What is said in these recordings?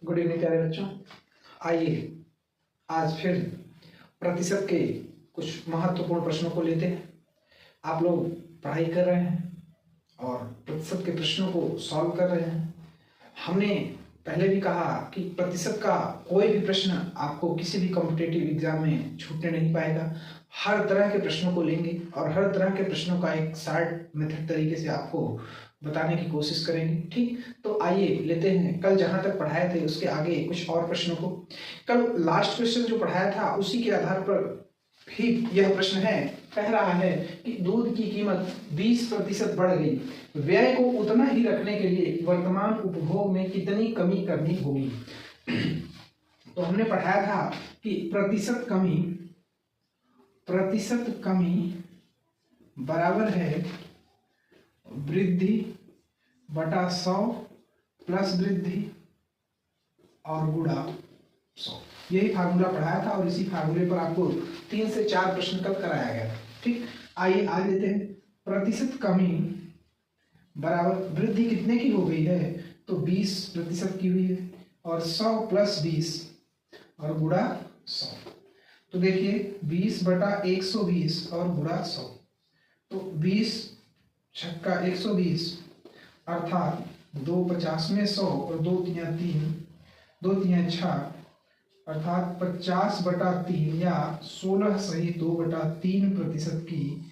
Good evening प्यारे बच्चों। आइए आज फिर प्रतिशत के कुछ महत्वपूर्ण प्रश्नों को लेते हैं। आप लोग पढ़ाई कर रहे हैं और प्रतिशत के प्रश्नों को सॉल्व कर रहे हैं। हमने पहले भी कहा कि प्रतिशत का कोई भी प्रश्न आपको किसी भी कॉम्पिटिटिव एग्जाम में छूटने नहीं पाएगा। हर तरह के प्रश्नों को लेंगे और हर तरह के प्रश्नों का एक शार्ट मेथड तरीके से आपको बताने की कोशिश करेंगे। ठीक, तो आइए लेते हैं कल जहां तक पढ़ाए थे उसके आगे कुछ और प्रश्नों को। कल लास्ट क्वेश्चन जो पढ़ाया था उसी के आधार पर भी यह प्रश्न है। कह रहा है कि दूध की कीमत 20% बढ़ गई, व्यय को उतना ही रखने के लिए वर्तमान उपभोग में कितनी कमी करनी होगी। तो हमने पढ़ाया था कि प्रतिशत कमी बराबर है वृद्धि बटा 100 प्लस वृद्धि और गुणा 100। यही फार्मूला पढ़ाया था और इसी फार्मूले पर आपको 3 से 4 प्रश्न कल कराया गया। ठीक, आइए आज लेते हैं प्रतिशत कमी बराबर वृद्धि कितने की हो गई है, तो 20% की हुई है और 100 प्लस 20 और गुणा 100। तो देखिए 20 बटा 120 और गुणा 100, तो 20 छक्का 120 अर्थात 2 50 में 100 और 2 3 6 अर्थात 50 बटा 3 या 16 सही 2 बटा 3% की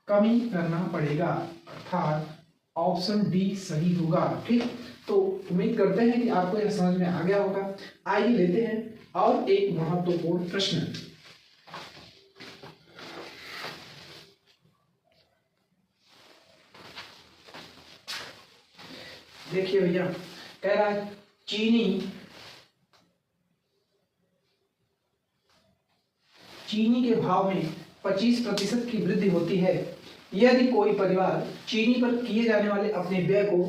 कमी करना पड़ेगा, अर्थात ऑप्शन डी सही होगा। ठीक, तो उम्मीद करते हैं कि आपको यह समझ में आ गया होगा। आइए लेते हैं और एक महत्वपूर्ण प्रश्न। देखिए भैया, कह रहा है चीनी के भाव में 25% की वृद्धि होती है। यदि कोई परिवार चीनी पर किए जाने वाले अपने व्यय को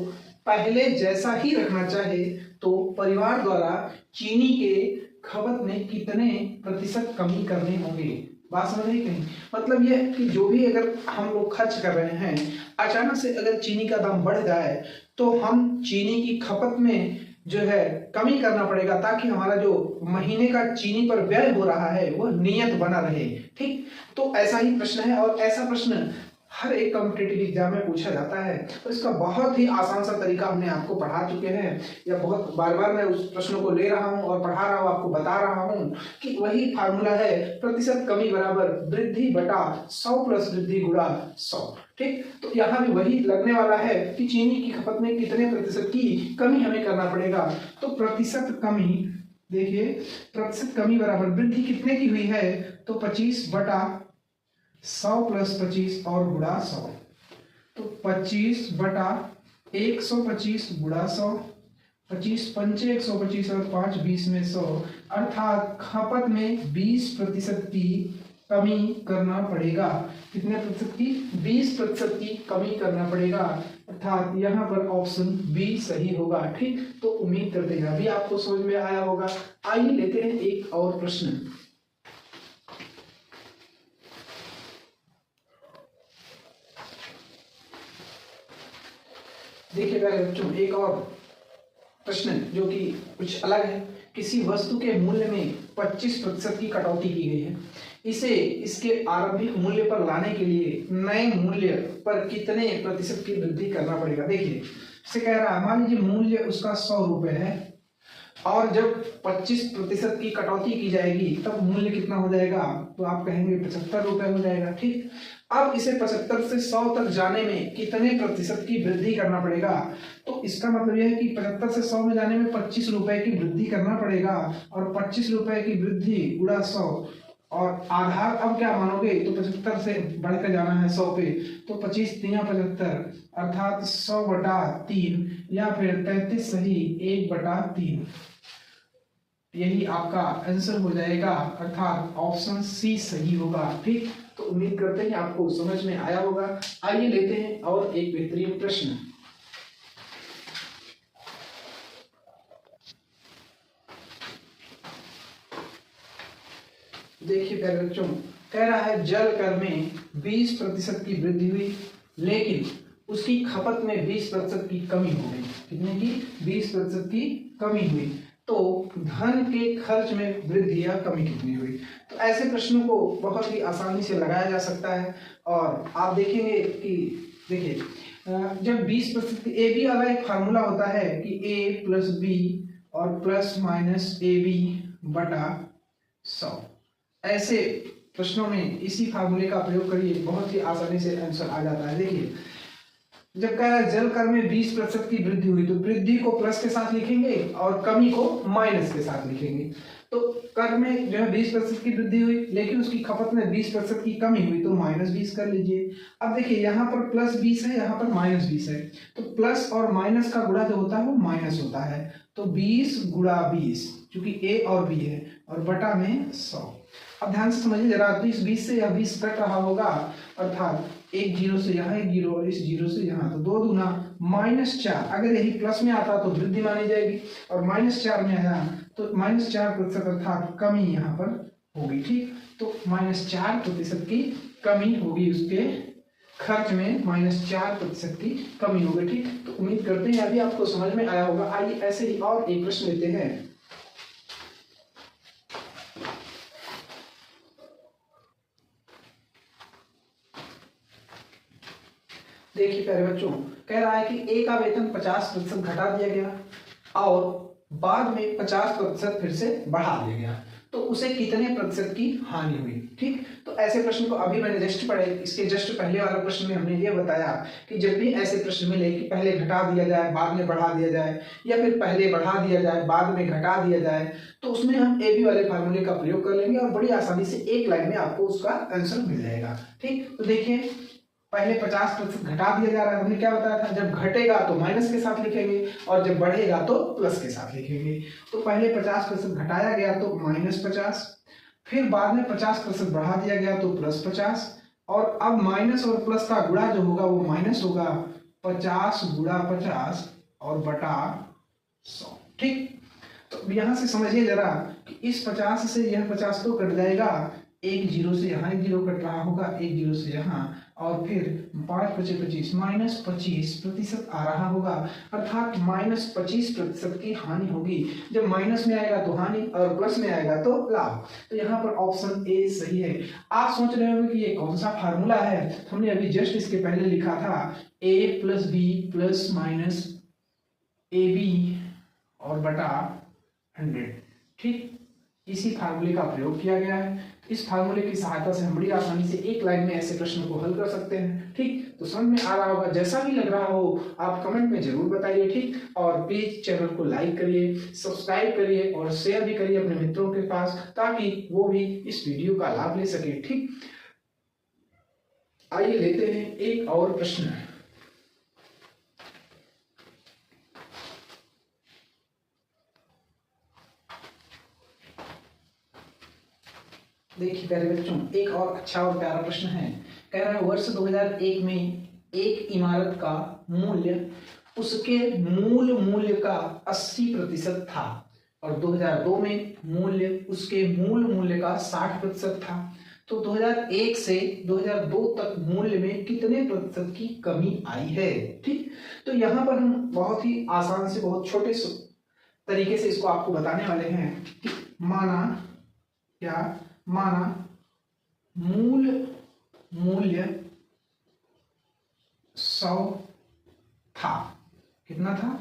पहले जैसा ही रखना चाहे तो परिवार द्वारा चीनी के खपत में कितने प्रतिशत कमी करने होंगे। बात समझ रही कहीं? मतलब यह कि जो भी अगर हम लोग खर्च कर रहे हैं, अचानक से अगर चीनी का दाम बढ़ जाए तो हम चीनी की खपत में जो है कमी करना पड़ेगा, ताकि हमारा जो महीने का चीनी पर व्यय हो रहा है वह नियत बना रहे। ठीक, तो ऐसा ही प्रश्न है और ऐसा प्रश्न हर एक कॉम्पिटिटिव एग्जाम में पूछा जाता है। तो इसका बहुत ही आसान सा तरीका हमने आपको पढ़ा चुके हैं, या बहुत बार बार मैं उस प्रश्नों को ले रहा हूं और पढ़ा रहा हूं, आपको बता रहा हूं कि वही फार्मूला है प्रतिशत कमी बराबर वृद्धि बटा 100 प्लस वृद्धि गुणा 100। ठीक, तो यहाँ भी वही लगने वाला है कि चीनी की खपत में कितने प्रतिशत की कमी हमें करना पड़ेगा। तो प्रतिशत कमी, देखिए प्रतिशत कमी बराबर वृद्धि कितने की हुई है, तो 25 बटा 100 प्लस 25 और गुणा 100। तो 25 बटा 125 गुणा 100, 25 पंचे 125 और 5 20 में 100, अर्थात खपत में 20% की कमी करना पड़ेगा। कितने प्रतिशत की? 20% की कमी करना पड़ेगा, अर्थात यहाँ पर ऑप्शन बी सही होगा। ठीक, तो उम्मीद करते हैं अभी आपको समझ में आया होगा। आइए लेते हैं एक और प्रश्न। देखिए प्यारे बच्चों, एक और प्रश्न जो कि कुछ अलग है। किसी वस्तु के मूल्य में 25% की कटौती की गई है, इसे इसके आरंभिक मूल्य पर लाने के लिए नए मूल्य पर कितने प्रतिशत की वृद्धि करना पड़ेगा। देखिए इसे कह रहा है, मान लीजिए मूल्य उसका 100 रुपए है और जब 25% की कटौती की जाएगी तब मूल्य कितना हो जाएगा, तो आप कहेंगे 75 रुपए हो जाएगा। ठीक, अब इसे 75 से 100 तक जाने में कितने प्रतिशत की वृद्धि करना पड़ेगा, तो इसका मतलब यह है कि 75 से 100 में जाने में 25 रुपए की वृद्धि करना पड़ेगा और 25 रुपए की वृद्धि गुणा 100 और आधार अब क्या मानोगे, तो 75 से बढ़कर जाना है 100 पे, तो 25 3 75 अर्थात 100 बटा 3 या फिर 33 सही 1 बटा 3। यही आपका आंसर हो जाएगा, अर्थात ऑप्शन सी सही होगा। ठीक, तो उम्मीद करते हैं आपको समझ में आया होगा। आइए लेते हैं और एक बेहतरीन प्रश्न। देखिए प्यारे बच्चों, कह रहा है जल कर में 20% की वृद्धि हुई, लेकिन उसकी खपत में 20% की कमी हो गई। कितने की? 20% की कमी हुई। तो धन के खर्च में वृद्धि या कमी कितनी हुई। तो ऐसे प्रश्नों को बहुत ही आसानी से लगाया जा सकता है। और आप देखेंगे कि देखिए जब 20% ए बी वाला एक फार्मूला होता है कि ए प्लस बी और प्लस माइनस ए बी बटा 100, ऐसे प्रश्नों में इसी फार्मूले का प्रयोग करिए, बहुत ही आसानी से आंसर आ जाता है। देखिए जब कह रहा है जल कर में 20% की वृद्धि हुई, तो वृद्धि को प्लस के साथ लिखेंगे और कमी को माइनस के साथ लिखेंगे। तो कर में जो है 20% की वृद्धि हुई, लेकिन उसकी खपत में 20% की कमी हुई, तो -20 कर लीजिए। अब देखिए यहाँ पर +20 है, यहाँ पर -20 है, तो प्लस और माइनस का गुणा जो होता है वो माइनस होता है। तो 20 गुणा 20, चूंकि ए और बी है, और बटा में 100। अब ध्यान से समझिए जरा, तो इस 20 से यह 20 कट रहा होगा, अर्थात एक जीरो से यहाँ एक जीरो और इस जीरो से यहाँ, तो 2 दूना -4। अगर यही प्लस में आता तो वृद्धि मानी जाएगी, और -4 में आया तो -4% अर्थात कमी यहाँ पर होगी। ठीक, तो -4% की कमी होगी, उसके खर्च में -4% की कमी होगी। ठीक, तो उम्मीद करते हैं अभी आपको समझ में आया होगा। आइए ऐसे ही और एक प्रश्न लेते हैं। देखिए प्यारे बच्चों, कह रहा है कि ए का वेतन 50% घटा दिया गया और बाद में 50% फिर से बढ़ा दिया गया, तो उसे कितने प्रतिशत की हानि हुई। ठीक, तो ऐसे प्रश्न को अभी मैंने जस्ट पढ़े, इसके जस्ट पहले वाले प्रश्न में हमने ये बताया कि जब भी ऐसे प्रश्न मिले कि पहले घटा दिया जाए बाद में बढ़ा दिया जाए, या फिर पहले बढ़ा दिया जाए बाद में घटा दिया जाए, तो उसमें हम ए बी वाले फार्मूले का प्रयोग कर लेंगे और बड़ी आसानी से एक लाइन में आपको उसका आंसर मिल जाएगा। ठीक, तो देखिए पहले 50% घटा दिया जा रहा है, हमने क्या बताया था, जब घटेगा तो माइनस के साथ लिखेंगे और जब बढ़ेगा तो प्लस के साथ लिखेंगे। तो पहले 50% घटाया गया तो -50, फिर बाद में 50% बढ़ा दिया गया तो +50, और अब माइनस और प्लस का गुणा जो होगा वो माइनस होगा, 50 गुणा 50 और बटा 100। ठीक, तो यहाँ से समझिए जरा कि इस 50 से यह 50 तो कट जाएगा, एक जीरो से यहाँ एक जीरो कट रहा होगा, एक जीरो से यहाँ, और फिर 5 × 25 -25% आ रहा होगा, अर्थात -25% की हानि होगी। जब माइनस में आएगा तो हानि और प्लस में आएगा तो लाभ। तो यहाँ पर ऑप्शन ए सही है। आप सोच रहे होंगे कि ये कौन सा फार्मूला है, तो हमने अभी जस्ट इसके पहले लिखा था a + b ± ab और बटा 100। ठीक, इसी फार्मूले का प्रयोग किया गया है। इस फार्मूले की सहायता से हम बड़ी आसानी से एक लाइन में ऐसे प्रश्नों को हल कर सकते हैं। ठीक, तो समझ में आ रहा होगा, जैसा भी लग रहा हो आप कमेंट में जरूर बताइए। ठीक, और प्लीज चैनल को लाइक करिए, सब्सक्राइब करिए और शेयर भी करिए अपने मित्रों के पास, ताकि वो भी इस वीडियो का लाभ ले सके। ठीक, आइए लेते हैं एक और प्रश्न। देखिए प्यारे बच्चों, एक और अच्छा और प्यारा प्रश्न है। कह रहा है वर्ष 2001 में एक इमारत का मूल्य उसके मूल मूल्य का 80% था और 2002 में मूल्य उसके मूल मूल्य का 60% था। तो 2001 से 2002 तक मूल्य में कितने प्रतिशत की कमी आई है। ठीक, तो यहाँ पर हम बहुत ही आसान से बहुत छोटे तरीके से इसको आपको बताने वाले हैं कि माना मूल मूल्य 100 था। कितना था?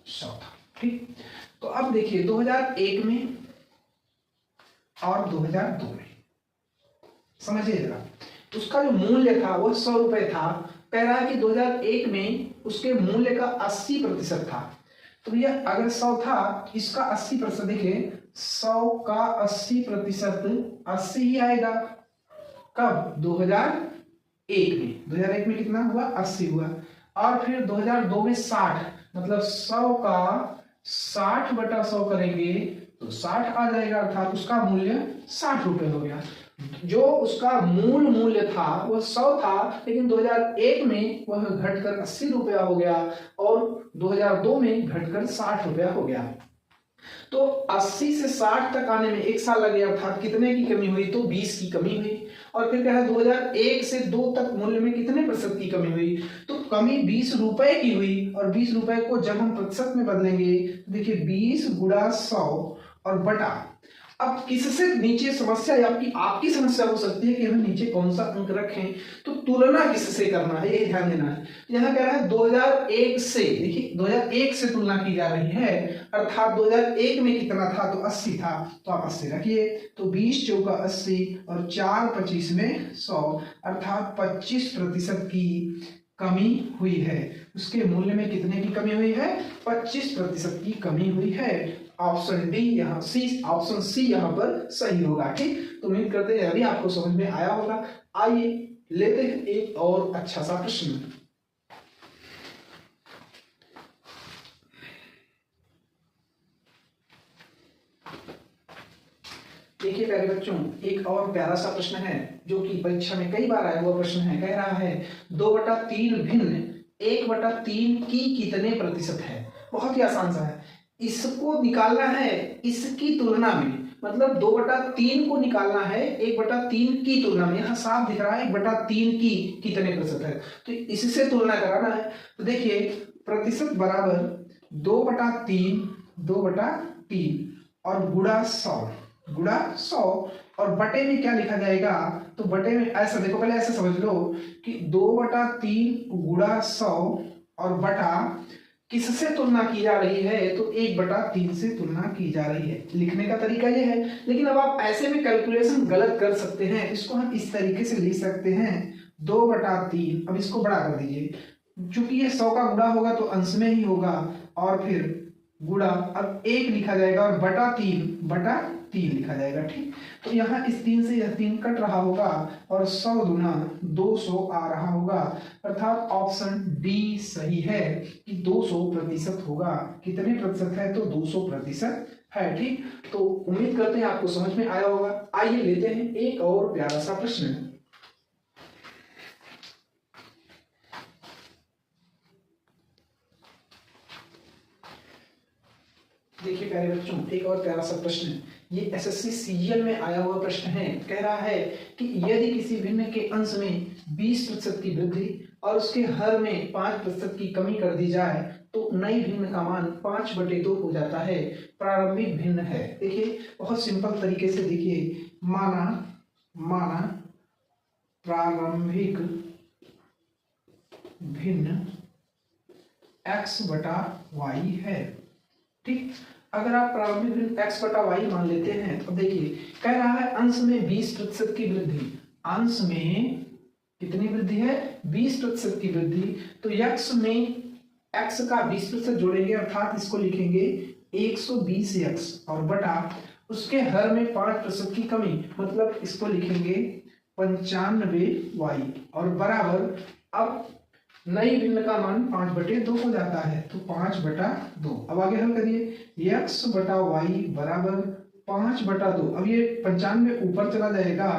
100 था। ठीक, तो अब देखिए 2001 में और 2002 में समझिए जरा, उसका जो मूल्य था वो 100 रुपए था। कह रहा है कि 2001 में उसके मूल्य का 80% था। तो भैया अगर 100 था, इसका 80%, देखिए 100 का 80% 80 ही आएगा। कब? 2001 में। 2001 में कितना हुआ? 80 हुआ। और फिर 2002 में 60, मतलब 100 का 60/100 करेंगे तो 60 आ जाएगा, अर्थात उसका मूल्य 60 रुपए हो गया। जो उसका मूल मूल्य था वह 100 था, लेकिन 2001 में वह घटकर 80 रुपया हो गया और 2002 में घटकर 60 रुपया हो गया। तो 80 से 60 तक आने में 1 साल लग गया, अर्थात कितने की कमी हुई? तो 20 की कमी हुई। और फिर क्या है, 2001 से 2 तक मूल्य में कितने प्रतिशत की कमी हुई? तो कमी 20 रुपए की हुई, और 20 रुपए को जब हम प्रतिशत में बदलेंगे तो देखिए 20 गुणा 100 और बटा, अब किससे नीचे समस्या या आपकी समस्या हो सकती है कि हमें नीचे कौन सा अंक रखें, तो तुलना किससे करना है ये ध्यान देना है। यहाँ कह रहा है 2001 से, देखिए 2001 से तुलना की जा रही है, अर्थात 2001 में कितना था, तो 80 था, तो आप 80 रखिए, तो 20 चौका 80 और 4 25 में 100, अर्थात 25% की कमी हुई है। उसके मूल्य में कितने की कमी हुई है, 25% की कमी हुई है। ऑप्शन डी यहाँ ऑप्शन सी यहाँ पर सही होगा। ठीक, तो उम्मीद करते हैं अभी आपको समझ में आया होगा। आइए लेते हैं एक और अच्छा सा प्रश्न। देखिए प्यारे बच्चों, एक और प्यारा सा प्रश्न है जो कि परीक्षा में कई बार आया हुआ प्रश्न है। कह रहा है 2/3 भिन्न 1/3 की कितने प्रतिशत है। बहुत ही आसान सा है, इसको निकालना है इसकी तुलना में, मतलब 2/3 को निकालना है 1/3 की तुलना में। यहाँ साफ दिख रहा है 1/3 की कितने प्रतिशत है, तो इससे तुलना कराना है। तो देखिए प्रतिशत बराबर 2/3 और गुणा 100 और बटे में क्या लिखा जाएगा, तो बटे में ऐसा देखो, पहले ऐसे समझ लो कि 2/3 गुणा 100 और बटा किससे तुलना की जा रही है, तो 1/3 से तुलना की जा रही है। लिखने का तरीका ये है, लेकिन अब आप ऐसे में कैलकुलेशन गलत कर सकते हैं। इसको हम इस तरीके से लिख सकते हैं 2/3, अब इसको बड़ा कर दीजिए, चूंकि ये 100 का गुणा होगा तो अंश में ही होगा, और फिर गुणा, अब 1 लिखा जाएगा और बटा 3 लिखा जाएगा। ठीक, तो यहाँ इस 3 से यह 3 कट रहा होगा और 100 दूना 200 आ रहा होगा, अर्थात ऑप्शन डी सही है कि 200% होगा। कितने प्रतिशत है, तो 200% है। ठीक, तो उम्मीद करते हैं आपको समझ में आया होगा। आइए लेते हैं एक और प्यारा सा प्रश्न। देखिए प्यारे बच्चों, एक और प्यारा सा प्रश्न, ये एसएससी सीजीएल में आया हुआ प्रश्न है। कह रहा है कि यदि किसी भिन्न के अंश में 20% की वृद्धि और उसके हर में 5% की कमी कर दी जाए तो नई भिन्न का मान 5/2 हो जाता है। प्रारंभिक भिन्न है। देखिए बहुत सिंपल तरीके से देखिए, माना प्रारंभिक भिन्न x/y है। ठीक, अगर आप प्रारंभिक भिन्न x/y मान लेते हैं तो देखिए कह रहा है अंश में 20% की वृद्धि, अंश में कितनी वृद्धि है, 20% की वृद्धि, तो x में x का 20% जोड़ेंगे, अर्थात इसको लिखेंगे 120x और बटा उसके हर में 5% की कमी, मतलब इसको लिखेंगे 95y और बराबर, अब नई भिन्न का मान 5/2 हो जाता है, तो 5/2। अब आगे हल करिए, x/y बराबर 5/2। अब ये 95 ऊपर चला जाएगा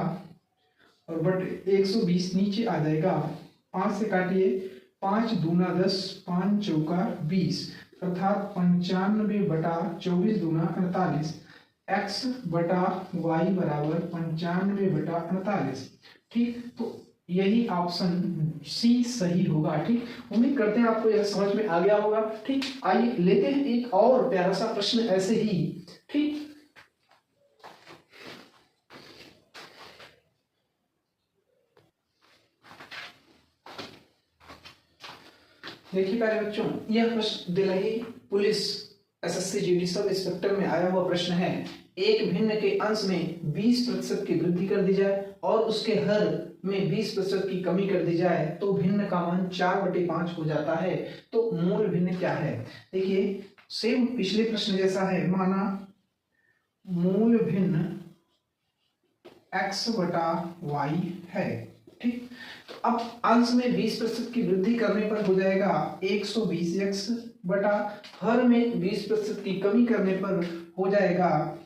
और बटे 120 नीचे आ जाएगा। 5 से काटिए, 5 दूना 10, 5 चौका 20, अर्थात 95/24 दूना 48। x/y बराबर 95/48। ठीक, तो यही ऑप्शन सी सही होगा। ठीक, उम्मीद करते हैं आपको यह समझ में आ गया होगा। ठीक, आइए लेते हैं एक और प्यारा सा प्रश्न ऐसे ही। ठीक, देखिए प्यारे बच्चों, यह प्रश्न Delhi police SSC GD sub inspector में आया हुआ प्रश्न है। एक भिन्न के अंश में 20% की वृद्धि कर दी जाए और उसके हर में 20% की कमी कर दी जाए तो भिन्न का मान 4/5 हो जाता है। तो मूल भिन्न क्या है, देखिए सेम पिछले प्रश्न जैसा है। माना मूल भिन्न x/y है। ठीक, तो अब अंश में 20% की वृद्धि करने पर हो जाएगा 120x बटा हर में 20% की कमी करने पर हो जाएगा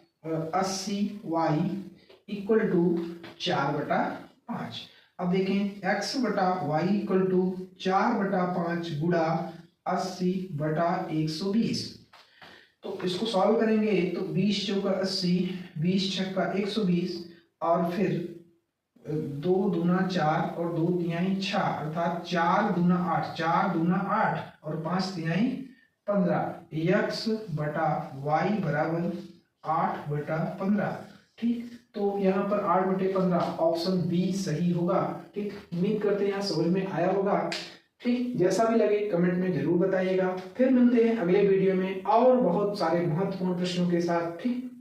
80y इक्वल टू 4/5। अब देखें x/y इक्वल टू 4/5 गुणा 80/120। तो इसको सॉल्व करेंगे तो 20 चौका 80, 20 छक्का 120 और फिर 2 दूना 4 और 2 तिहाई 6 अर्थात 4 दूना 8, 4 दूना 8 और 5 तिहाई 15। x बटा y बराबर 8 बटा 15। ठीक, तो यहाँ पर 8 बटे 15 ऑप्शन बी सही होगा। ठीक, उम्मीद करते हैं यहाँ समझ में आया होगा। ठीक, जैसा भी लगे कमेंट में जरूर बताइएगा। फिर मिलते हैं अगले वीडियो में और बहुत सारे महत्वपूर्ण प्रश्नों के साथ। ठीक।